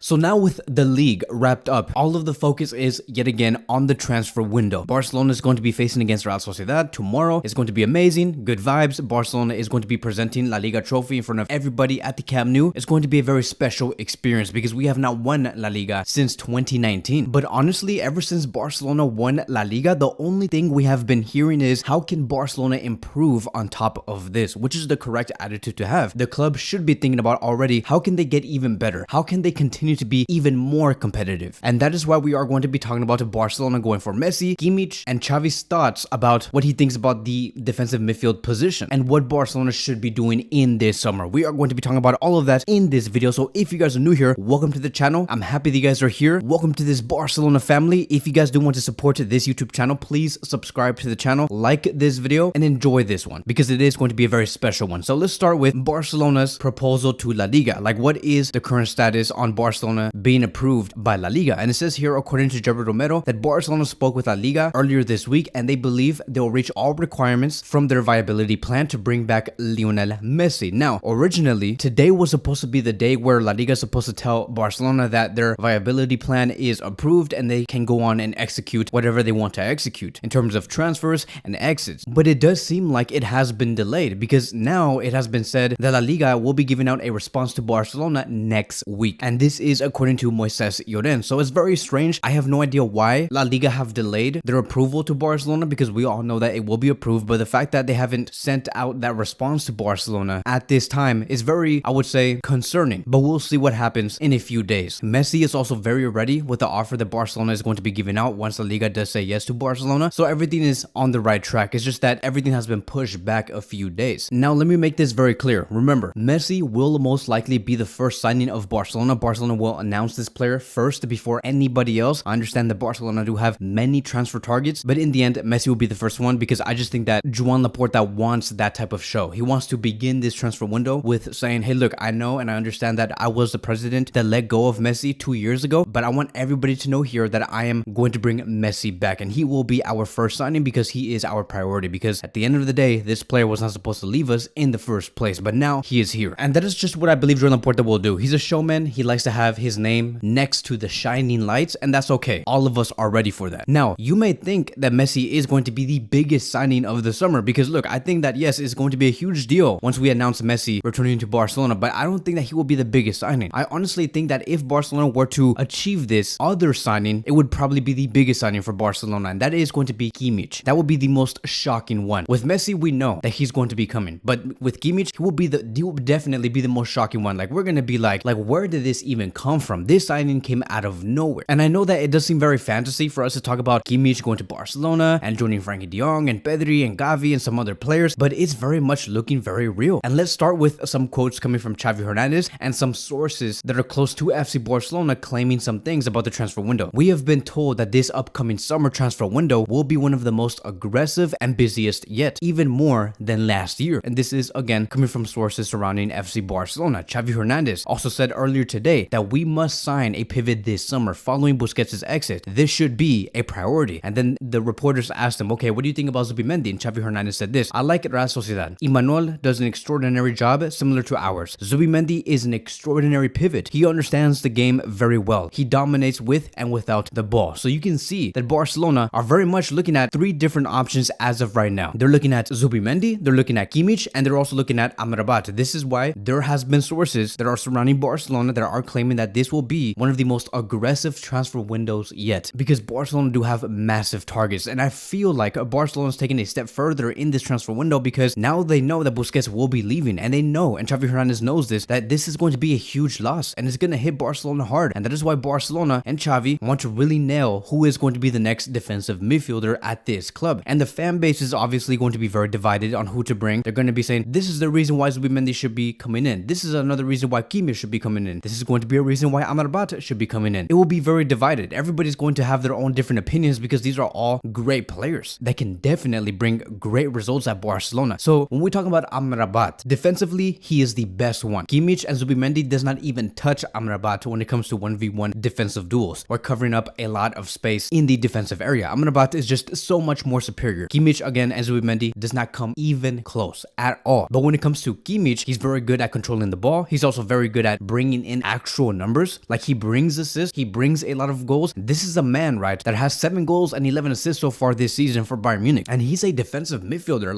So now with the league wrapped up, all of the focus is yet again on the transfer window. Barcelona is going to be facing against Real Sociedad tomorrow. It's going to be amazing, good vibes. Barcelona is going to be presenting La Liga trophy in front of everybody at the Camp Nou. It's going to be a very special experience because we have not won La Liga since 2019. But honestly, ever since Barcelona won La Liga, the only thing we have been hearing is how can Barcelona improve on top of this, which is the correct attitude to have. The club should be thinking about already, how can they get even better? How can they continue to be even more competitive? And that is why we are going to be talking about Barcelona going for Messi, Kimmich, and Xavi's thoughts about what he thinks about the defensive midfield position and what Barcelona should be doing in this summer. We are going to be talking about all of that in this video. So if you guys are new here, welcome to the channel. I'm happy that you guys are here. Welcome to this Barcelona family. If you guys do want to support this YouTube channel, please subscribe to the channel, like this video, and enjoy this one because it is going to be a very special one. So let's start with Barcelona's proposal to La Liga. Like, what is the current status on Barcelona being approved by La Liga? And it says here, according to Xavi Romero, that Barcelona spoke with La Liga earlier this week and they believe they'll reach all requirements from their viability plan to bring back Lionel Messi. Now, originally, today was supposed to be the day where La Liga is supposed to tell Barcelona that their viability plan is approved and they can go on and execute whatever they want to execute in terms of transfers and exits. But it does seem like it has been delayed because now it has been said that La Liga will be giving out a response to Barcelona next week. And this is according to Moises Llorens. So it's very strange. I have no idea why La Liga have delayed their approval to Barcelona because we all know that it will be approved. But the fact that they haven't sent out that response to Barcelona at this time is very, I would say, concerning. But we'll see what happens in a few days. Messi is also very ready with the offer that Barcelona is going to be giving out once La Liga does say yes to Barcelona. So everything is on the right track. It's just that everything has been pushed back a few days. Now, let me make this very clear. Remember, Messi will most likely be the first signing of Barcelona. Barcelona will announce this player first before anybody else. I understand that Barcelona do have many transfer targets, but in the end, Messi will be the first one because I just think that Joan Laporta wants that type of show. He wants to begin this transfer window with saying, hey, look, I know and I understand that I was the president that let go of Messi 2 years ago, but I want everybody to know here that I am going to bring Messi back and he will be our first signing because he is our priority, because at the end of the day, this player was not supposed to leave us in the first place, but now he is here. And that is just what I believe Joan Laporta will do. He's a showman. He likes to have his name next to the shining lights, and that's okay. All of us are ready for that. Now, you may think that Messi is going to be the biggest signing of the summer because look, I think that yes, it's going to be a huge deal once we announce Messi returning to Barcelona, but I don't think that he will be the biggest signing. I honestly think that if Barcelona were to achieve this other signing, it would probably be the biggest signing for Barcelona, and that is going to be Kimmich. That would be the most shocking one. With Messi, we know that he's going to be coming, but with Kimmich, he will definitely be the most shocking one. Like, we're gonna be like where did this even come from? This signing came out of nowhere. And I know that it does seem very fantasy for us to talk about Kimmich going to Barcelona and joining Frankie de Jong and Pedri and Xavi and some other players, but it's very much looking very real. And let's start with some quotes coming from Xavi Hernandez and some sources that are close to FC Barcelona claiming some things about the transfer window. We have been told that this upcoming summer transfer window will be one of the most aggressive and busiest yet, even more than last year. And this is again coming from sources surrounding FC Barcelona. Xavi Hernandez also said earlier today that we must sign a pivot this summer following Busquets' exit. This should be a priority. And then the reporters asked him, okay, what do you think about Zubimendi? And Xavi Hernandez said this: I like Real Sociedad. Imanol does an extraordinary job similar to ours. Zubimendi is an extraordinary pivot. He understands the game very well. He dominates with and without the ball. So you can see that Barcelona are very much looking at three different options as of right now. They're looking at Zubimendi, they're looking at Kimmich, and they're also looking at Amrabat. This is why there has been sources that are surrounding Barcelona that are claiming that this will be one of the most aggressive transfer windows yet, because Barcelona do have massive targets. And I feel like Barcelona is taking a step further in this transfer window because now they know that Busquets will be leaving, and they know, and Xavi Hernandez knows this, that this is going to be a huge loss and it's going to hit Barcelona hard. And that is why Barcelona and Xavi want to really nail who is going to be the next defensive midfielder at this club. And the fan base is obviously going to be very divided on who to bring. They're going to be saying, this is the reason why Zubimendi should be coming in. This is another reason why Kimmich should be coming in. This is going to be a reason why Amrabat should be coming in. It will be very divided. Everybody's going to have their own different opinions because these are all great players that can definitely bring great results at Barcelona. So when we talk about Amrabat, defensively, he is the best one. Kimmich and Zubimendi does not even touch Amrabat when it comes to 1v1 defensive duels or covering up a lot of space in the defensive area. Amrabat is just so much more superior. Kimmich, again, and Zubimendi does not come even close at all. But when it comes to Kimmich, he's very good at controlling the ball. He's also very good at bringing in actual actual numbers, like he brings assists, he brings a lot of goals. This is a man, right, that has 7 goals and 11 assists so far this season for Bayern Munich. And he's a defensive midfielder.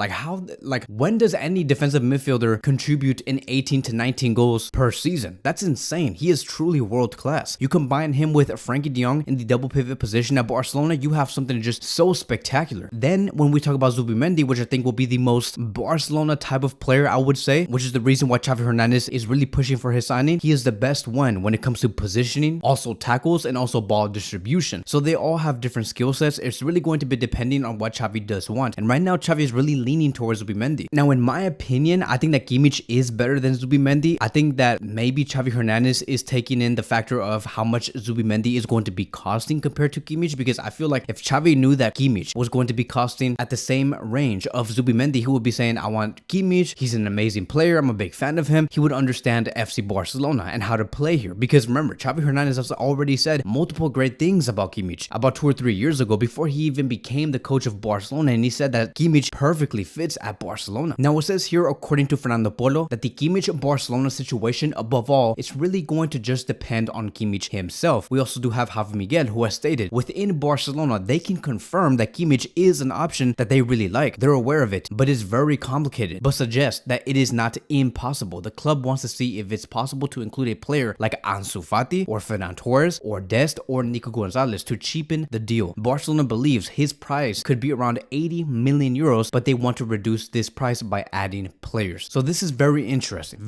Like when does any defensive midfielder contribute in 18 to 19 goals per season? That's insane. He is truly world class. You combine him with Frankie de Jong in the double pivot position at Barcelona, you have something just so spectacular. Then when we talk about Zubimendi, which I think will be the most Barcelona type of player, I would say, which is the reason why Xavi Hernandez is really pushing for his signing. He is the best one when it comes to positioning, also tackles, and also ball distribution. So they all have different skill sets. It's really going to be depending on what Xavi does want. And right now, Xavi is really leaning towards Zubimendi. Now, in my opinion, I think that Kimmich is better than Zubimendi. I think that maybe Xavi Hernandez is taking in the factor of how much Zubimendi is going to be costing compared to Kimmich, because I feel like if Xavi knew that Kimmich was going to be costing at the same range of Zubimendi, he would be saying, I want Kimmich, he's an amazing player, I'm a big fan of him. He would understand FC Barcelona and how to play here, because remember, Xavi Hernandez has already said multiple great things about Kimmich about 2 or 3 years ago before he even became the coach of Barcelona, and he said that Kimmich perfectly fits at Barcelona. Now it says here, according to Fernando Polo, that the Kimmich Barcelona situation, above all, it's really going to just depend on Kimmich himself. We also do have Javi Miguel, who has stated within Barcelona they can confirm that Kimmich is an option that they really like. They're aware of it, but it's very complicated, but suggest that it is not impossible. The club wants to see if it's possible to include a player like Ansu Fati or Ferran Torres or Dest or Nico Gonzalez to cheapen the deal. Barcelona believes his price could be around 80 million euros, but they want to reduce this price by adding players. So this is very interesting,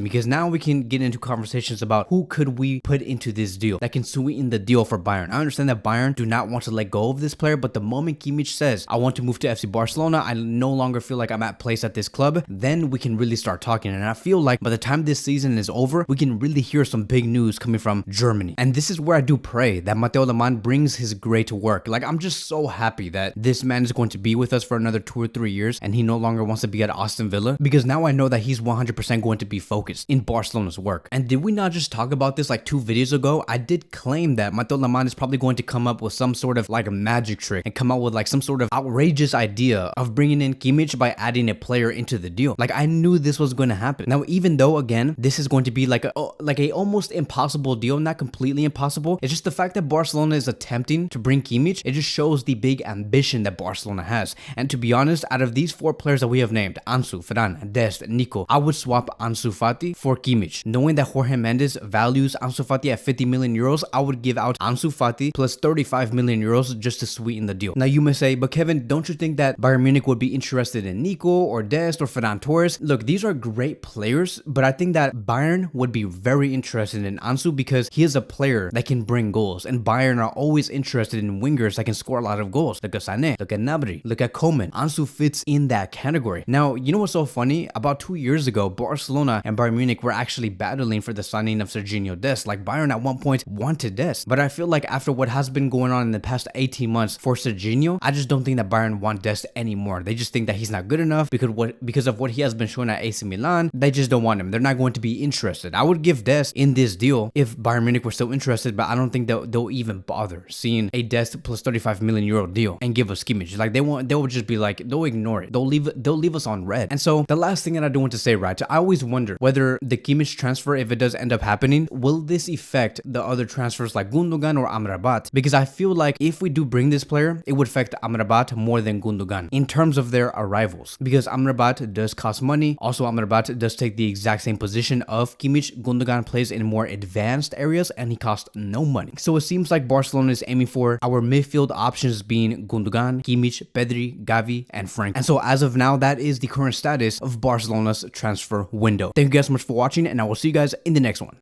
because now we can get into conversations about who could we put into this deal that can sweeten the deal for Bayern. I understand that Bayern do not want to let go of this player, but the moment Kimmich says, I want to move to FC Barcelona, I no longer feel like I'm at place at this club, then we can really start talking. And I feel like by the time this season is over, we can really hear some big news coming from Germany. And this is where I do pray that Matteo Lemán brings his great work. Like, I'm just so happy that this man is going to be with us for another 2 or 3 years and he no longer wants to be at Aston Villa, because now I know that he's 100% going to be focused in Barcelona's work. And did we not just talk about this like 2 videos ago? I did claim that Matteo Lemán is probably going to come up with some sort of like a magic trick and come out with like some sort of outrageous idea of bringing in Kimmich by adding a player into the deal. Like, I knew this was going to happen. Now, even though again this is going to be like a almost impossible deal, not completely impossible, it's just the fact that Barcelona is attempting to bring Kimmich. It just shows the big ambition that Barcelona has. And to be honest, out of these 4 players that we have named, Ansu, Ferran, Dest, Nico, I would swap Ansu Fati for Kimmich. Knowing that Jorge Mendes values Ansu Fati at 50 million euros, I would give out Ansu Fati plus 35 million euros just to sweeten the deal. Now you may say, but Kevin, don't you think that Bayern Munich would be interested in Nico or Dest or Ferran Torres? Look, these are great players, but I think that Bayern would be very interested in Ansu because he is a player that can bring goals, and Bayern are always interested in wingers that can score a lot of goals. Look at Sané, look at Gnabry, look at Koeman. Ansu fits in that category. Now, you know what's so funny? About 2 years ago, Barcelona and Bayern Munich were actually battling for the signing of Serginho Dest. Like, Bayern at one point wanted Dest, but I feel like after what has been going on in the past 18 months for Serginho, I just don't think that Bayern want Dest anymore. They just think that he's not good enough because of what he has been showing at AC Milan. They just don't want him. They're not going to be interested. I would give Dest in this deal if Bayern Munich were still interested, but I don't think they'll even bother seeing a Dest plus 35 million euro deal and give us Kimmich. Like, they'll just be like, they'll ignore it. They'll leave us on red. And so the last thing that I do want to say, right, I always wonder whether the Kimmich transfer, if it does end up happening, will this affect the other transfers like Gundogan or Amrabat? Because I feel like if we do bring this player, it would affect Amrabat more than Gundogan in terms of their arrivals, because Amrabat does cost money. Also, Amrabat does take the exact same position of Kimmich. Gundogan plays in more advanced areas and he costs no money. So it seems like Barcelona is aiming for our midfield options being Gundogan, Kimmich, Pedri, Gavi, and Frank. And so as of now, that is the current status of Barcelona's transfer window. Thank you guys so much for watching, and I will see you guys in the next one.